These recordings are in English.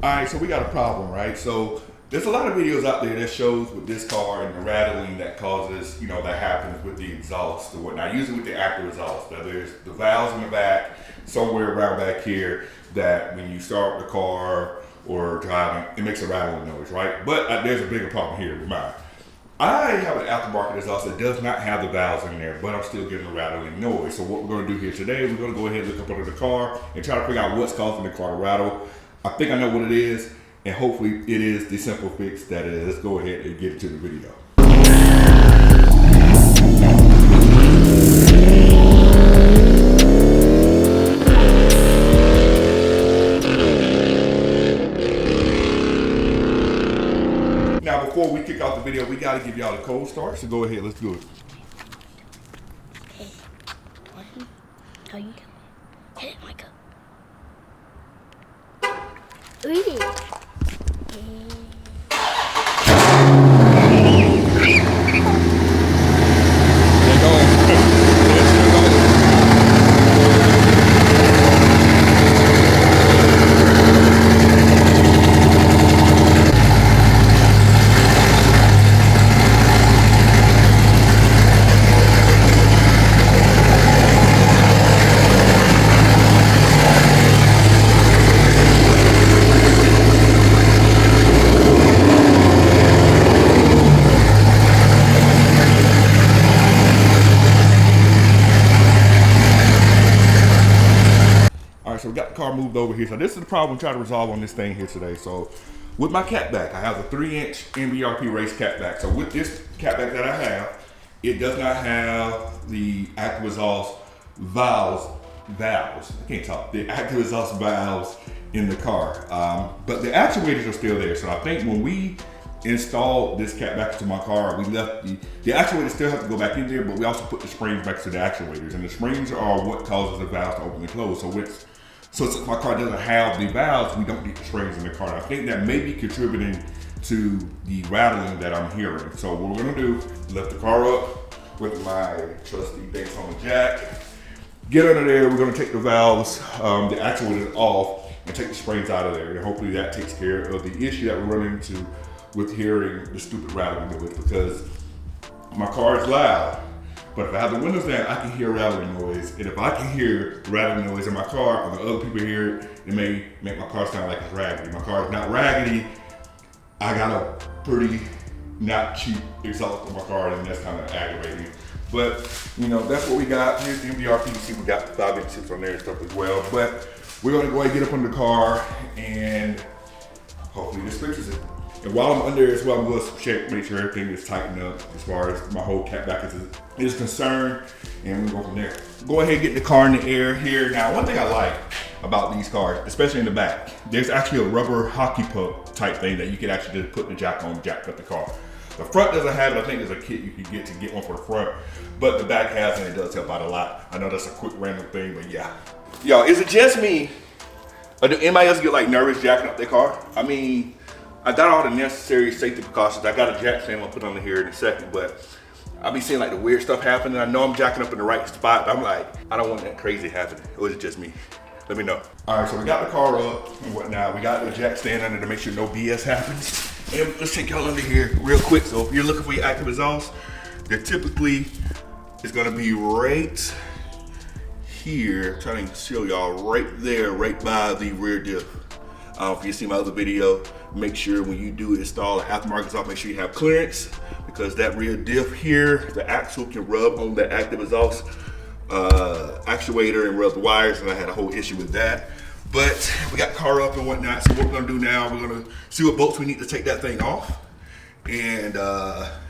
All right, so we got a problem, right? So there's a lot of videos out there that shows with this car and the rattling that causes, that happens with the exhaust or whatnot, usually with the active exhaust. Now there's the valves in the back, somewhere around back here, that when you start the car or driving, it makes a rattling noise, right? But there's a bigger problem here with mine. I have an aftermarket exhaust that does not have the valves in there, but I'm still getting a rattling noise. So what we're going to do here today, we're going to go ahead and look up under the car and try to figure out what's causing the car to rattle. I think I know what it is, and hopefully it is the simple fix that it is. Let's go ahead and get into the video. Now before we kick off the video, we got to give y'all the cold start, so go ahead, let's do it. Hey, what? How you doing? Hit it, Micah. Read it. So we got the car moved over here. So this is the problem I'm trying to resolve on this thing here today. So with my cat back, I have a 3-inch MBRP race cat back. So with this cat back that I have, it does not have the active exhaust valves. I can't talk. The active exhaust valves in the car. But the actuators are still there. So I think when we installed this cat back into my car, we left the actuators still have to go back in there, but we also put the springs back to the actuators. And the springs are what causes the valves to open and close. So since my car doesn't have the valves, we don't get the springs in the car. And I think that may be contributing to the rattling that I'm hearing. So what we're gonna do, lift the car up with my trusty Daytona jack, get under there, we're gonna take the valves, the actuators off, and take the springs out of there. And hopefully that takes care of the issue that we're running into with hearing the stupid rattling noise, because my car is loud. But if I have the windows down, I can hear rattling noise. And if I can hear rattling noise in my car, or the other people hear it, it may make my car sound like it's raggedy. My car is not raggedy. I got a pretty not cheap exhaust on my car, and that's kind of aggravating. But that's what we got. Here's the MBRP. You see we got the 5-inch chips on there and stuff as well. But we're gonna go ahead and get up on the car, and hopefully this fixes it. And while I'm under as well, I'm going to check, make sure everything is tightened up as far as my whole cat back is concerned, and we'll go from there. Go ahead and get the car in the air here. Now, one thing I like about these cars, especially in the back, there's actually a rubber hockey puck type thing that you can actually just put the jack on, jack cut the car. The front doesn't have it. I think there's a kit you can get one for the front, but the back has it, and it does help out a lot. I know that's a quick random thing, but yeah. Yo, is it just me, or do anybody else get like nervous jacking up their car? I mean, I got all the necessary safety precautions. I got a jack stand I'll put on here in a second, but I'll be seeing like the weird stuff happening. I know I'm jacking up in the right spot, but I'm like, I don't want that crazy happening. Or is it just me? Let me know. All right, so we got the car up and whatnot. We got the jack stand under to make sure no BS happens. And let's take y'all under here real quick. So if you're looking for your active exhaust, there typically is gonna be right here. I'm trying to show y'all right there, right by the rear diff. If you see my other video, make sure when you do install an aftermarket exhaust, make sure you have clearance, because that rear diff here, the axle can rub on the active exhaust actuator and rub the wires, and I had a whole issue with that. But we got the car up and whatnot, so what we're gonna do now, we're gonna see what bolts we need to take that thing off and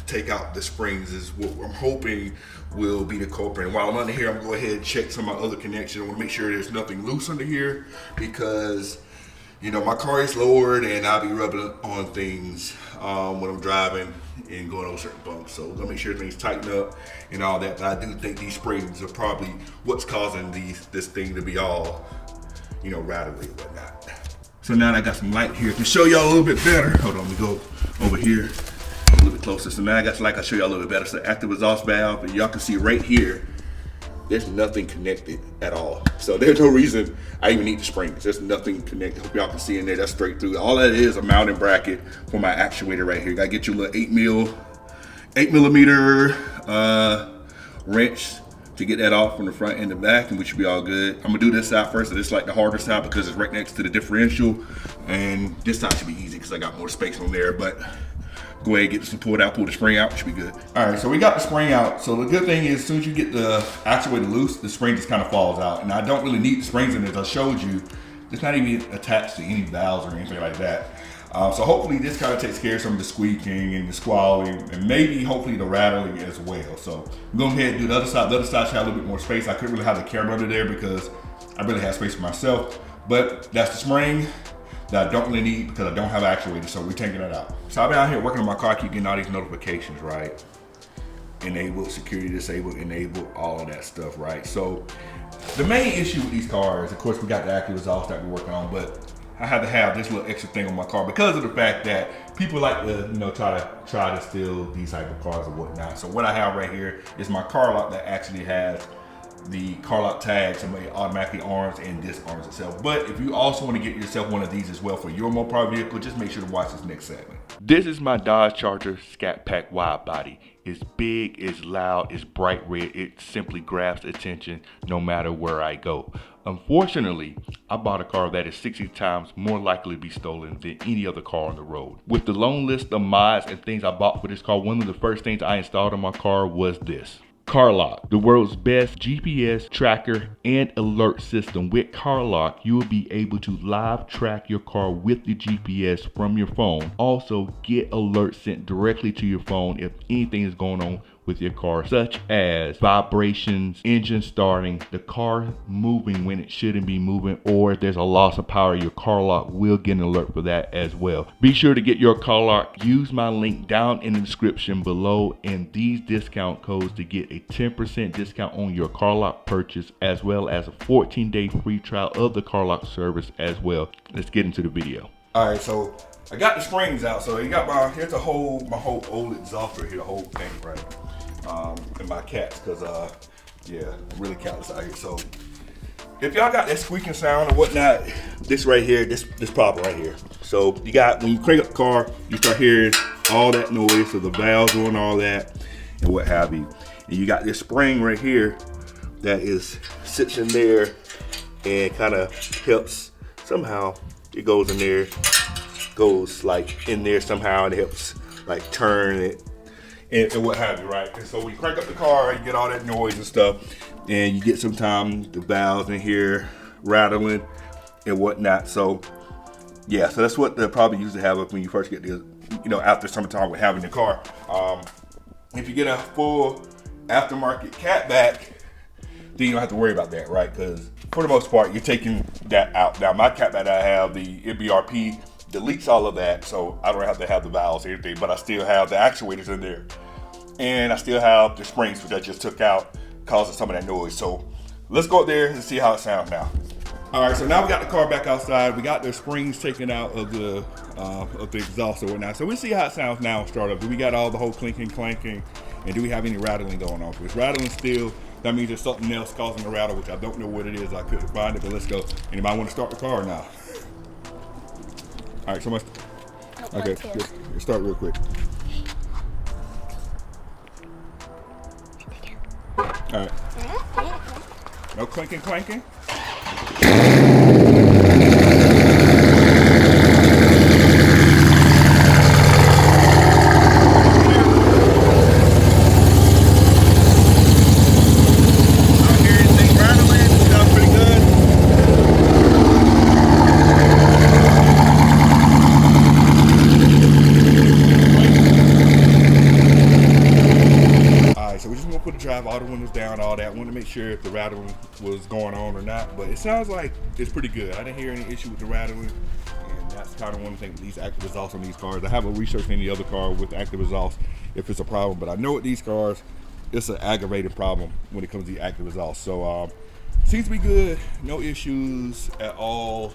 take out the springs is what I'm hoping will be the culprit. And while I'm under here, I'm gonna go ahead and check some of my other connections. I wanna make sure there's nothing loose under here, because my car is lowered and I'll be rubbing on things when I'm driving and going over certain bumps. So we're gonna make sure everything's tightened up and all that. But I do think these springs are probably what's causing this thing to be all, rattly and whatnot. So now I got some light here to show y'all a little bit better. Hold on, let me go over here a little bit closer. So now I got some light to show y'all a little bit better. So active exhaust valve, and y'all can see right here there's nothing connected at all. So there's no reason I even need the springs. There's nothing connected. Hope y'all can see in there. That's straight through. All that is a mounting bracket for my actuator right here. Gotta get you a little 8 millimeter wrench to get that off from the front and the back, and we should be all good. I'm gonna do this side first. So this is like the harder side because it's right next to the differential, and this side should be easy because I got more space on there. But go ahead, get this pulled out, pull the spring out, it should be good. All right, so we got the spring out. So the good thing is, as soon as you get the actuator loose, the spring just kind of falls out. And I don't really need the springs in it. As I showed you, it's not even attached to any valves or anything like that. So hopefully this kind of takes care of some of the squeaking and the squalling, and maybe hopefully the rattling as well. So I'm going to go ahead and do the other side. The other side should have a little bit more space. I couldn't really have the camera under there because I really have space for myself. But that's the spring that I don't really need because I don't have an actuator, so we're taking that out. So I've been out here working on my car, I keep getting all these notifications, right? Enabled, security disabled, enabled, all of that stuff, right? So the main issue with these cars, of course, we got the active exhaust that we're working on, but I had to have this little extra thing on my car because of the fact that people like to, try to steal these type of cars or whatnot. So what I have right here is my car lock that actually has the car lock tag, so it automatically arms and disarms itself. But if you also want to get yourself one of these as well for your Mopar vehicle, just make sure to watch this next segment. This is my Dodge Charger Scat Pack wide body. It's big, it's loud, it's bright red. It simply grabs attention no matter where I go. Unfortunately, I bought a car that is 60 times more likely to be stolen than any other car on the road. With the long list of mods and things I bought for this car, one of the first things I installed on my car was this. CarLock, the world's best GPS tracker and alert system. With CarLock, you will be able to live track your car with the GPS from your phone. Also, get alerts sent directly to your phone if anything is going on with your car, such as vibrations, engine starting, the car moving when it shouldn't be moving, or if there's a loss of power, your CarLock will get an alert for that as well. Be sure to get your CarLock. Use my link down in the description below and these discount codes to get a 10% discount on your CarLock purchase, as well as a 14-day free trial of the CarLock service as well. Let's get into the video. All right, so I got the springs out. So you got here's my whole old exhaust right here, the whole thing, right? And my cats, because yeah, I'm really callous out here. So if y'all got that squeaking sound or whatnot, this right here, this problem right here. So you got, when you crank up the car, you start hearing all that noise, so the valves doing all that and what have you. And you got this spring right here that sits in there and kind of helps somehow. It goes in there, goes like in there somehow, and it helps like turn it and what have you, right? And so when you crank up the car, you get all that noise and stuff, and you get sometimes the valves in here rattling and whatnot. So yeah, so that's what they probably usually have when you first get the, after summertime with having the car. If you get a full aftermarket catback, then you don't have to worry about that, right? Because for the most part, you're taking that out. Now my catback that I have, the MBRP, deletes all of that, so I don't have to have the valves or anything, but I still have the actuators in there. And I still have the springs, which I just took out, causing some of that noise. So let's go up there and see how it sounds now. All right, so now we got the car back outside. We got the springs taken out of the exhaust or whatnot. So we see how it sounds now start up. Do we got all the whole clinking, clanking, and do we have any rattling going on? If it's rattling still, that means there's something else causing the rattle, which I don't know what it is. I couldn't find it, but let's go. Anybody want to start the car now? All right, so much. Okay, let's start real quick. All right. No clinking, clanking. Drive all the windows down, all that. Wanted to make sure if the rattling was going on or not, but it sounds like it's pretty good. I didn't hear any issue with the rattling, and that's kind of one thing with these active exhausts on these cars. I haven't researched any other car with active exhaust if it's a problem, but I know with these cars, it's an aggravating problem when it comes to the active exhaust. So seems to be good, no issues at all,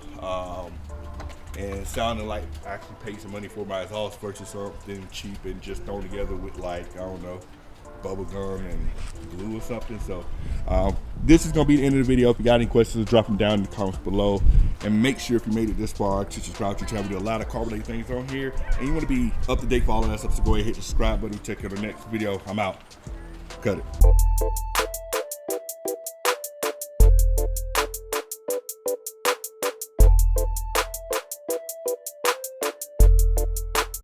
and sounding like I actually paid some money for my exhaust versus something cheap and just thrown together with, like, I don't know, bubble gum and glue or something. So this is gonna be the end of the video. If you got any questions, drop them down in the comments below. And make sure if you made it this far to subscribe to the channel. We do a lot of car-related things on here, and you want to be up to date for all of that stuff. So go ahead, hit the subscribe button. Check out the next video. I'm out. Cut it.